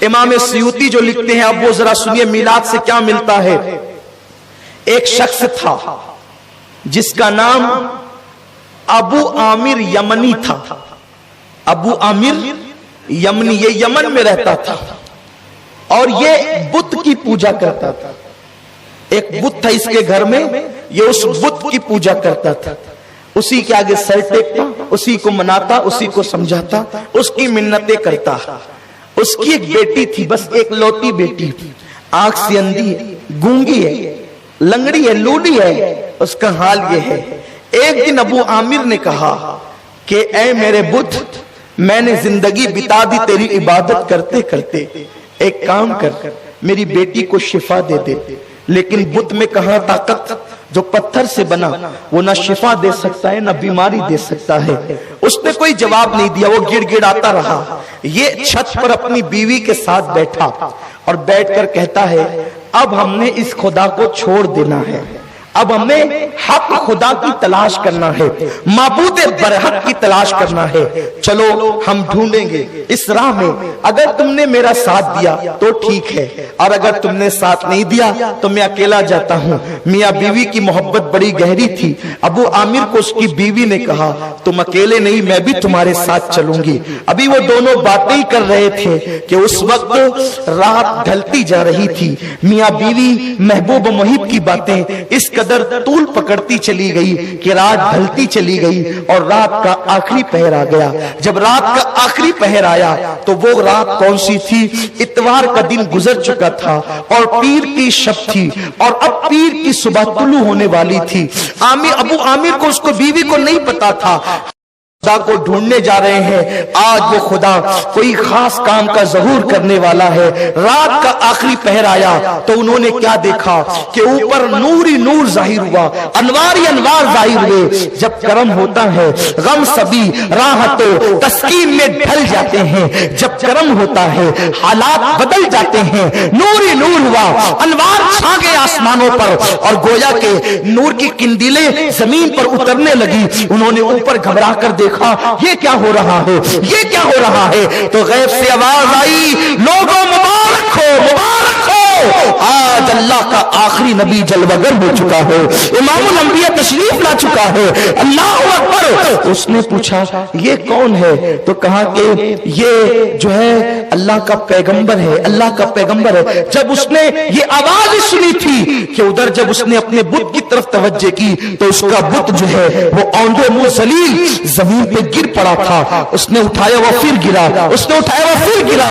امام سیوطی جو لکھتے ہیں، اب وہ ذرا سنیے میلاد سے کیا ملتا ہے۔ ایک شخص تھا جس کا نام ابو عامر یمنی تھا۔ ابو عامر یمنی، یہ یمن میں رہتا تھا اور یہ بت کی پوجا کرتا تھا۔ ایک بت تھا اس کے گھر میں، یہ اس بت کی پوجا کرتا تھا، اسی کے آگے سر ٹیکتا، اسی کو مناتا، اسی کو سمجھاتا، اس کی منتیں کرتا۔ اس کی ایک بیٹی تھی، بس ایک لوتی بیٹی، آنکھ سے اندھی ہے، گونگی ہے، لنگڑی ہے، لولی ہے، اس کا حال یہ ہے۔ ایک دن ابو عامر نے کہا کہ اے میرے بت، میں نے زندگی بتا دی تیری عبادت کرتے کرتے، ایک کام کر، میری بیٹی کو شفا دے دے۔ لیکن بت میں کہاں طاقت، جو پتھر سے بنا وہ نہ شفا دے سکتا ہے نہ بیماری دے سکتا ہے۔ اس نے کوئی جواب نہیں دیا، وہ گڑ گڑاتا رہا۔ یہ چھت پر اپنی بیوی کے ساتھ بیٹھا اور بیٹھ کر کہتا ہے اب ہم نے اس خدا کو چھوڑ دینا ہے، اب ہمیں حق خدا کی تلاش کرنا ہے، معبود برحق کی تلاش کرنا ہے، چلو ہم ڈھونڈیں گے اس راہ میں، اگر تم نے میرا ساتھ دیا تو ٹھیک ہے، اور اگر تم نے ساتھ نہیں دیا تو میں اکیلا جاتا ہوں۔ میاں بیوی کی محبت بڑی گہری تھی۔ ابو عامر کو اس کی بیوی نے کہا تم اکیلے نہیں، میں بھی تمہارے ساتھ چلوں گی۔ ابھی وہ دونوں باتیں کر رہے تھے کہ اس وقت رات ڈھلتی جا رہی تھی۔ میاں بیوی محبوب و محب کی باتیں اس قدر طول پکڑتی چلی گئی کہ رات ڈھلتی چلی گئی اور رات کا آخری پہر آ گیا۔ جب رات کا آخری پہر آیا تو وہ رات کون سی تھی؟ اتوار کا دن گزر چکا تھا اور پیر کی شب تھی، اور اب پیر کی صبح طلوع ہونے والی تھی۔ ابو عامر کو، اس کو بیوی کو نہیں پتا تھا خدا کو ڈھونڈنے جا رہے ہیں، آج وہ خدا کوئی خاص کام کا ظہور کرنے والا ہے۔ رات کا آخری پہر آیا تو انہوں نے کیا دیکھا کہ اوپر نور ہی نور ظاہر ہوا، انوار ہی انوار ظاہر ہوئے۔ جب کرم ہوتا ہے غم سبھی راحت و تسکین میں ڈھل جاتے ہیں، جب کرم ہوتا ہے حالات بدل جاتے ہیں۔ نور ہی نور ہوا، انوار چھا گئے آسمانوں پر، اور گویا کہ نور کی قندیلیں زمین پر اترنے لگی۔ انہوں نے اوپر گھبرا کر دیکھا یہ کیا ہو رہا ہے، یہ کیا ہو رہا ہے؟ تو غیب سے آواز آئی لوگوں مبارک ہو، مبارک ہو، آج اللہ کا آخری نبی جلوگر ہو چکا ہے، امام الانبیاء تشریف لا چکا ہے، اللہ اکبر۔ اس نے پوچھا یہ کون ہے؟ تو کہا کہ یہ جو ہے اللہ کا پیغمبر ہے، اللہ کا پیغمبر ہے۔ جب اس نے یہ آواز سنی تھی کہ ادھر جب اس نے اپنے بت کی طرف توجہ کی تو اس کا بت جو ہے وہ اوندے منہ ذلیل زمین پہ گر پڑا تھا۔ اس نے اٹھایا وہ پھر گرا، اس نے اٹھایا وہ پھر گرا۔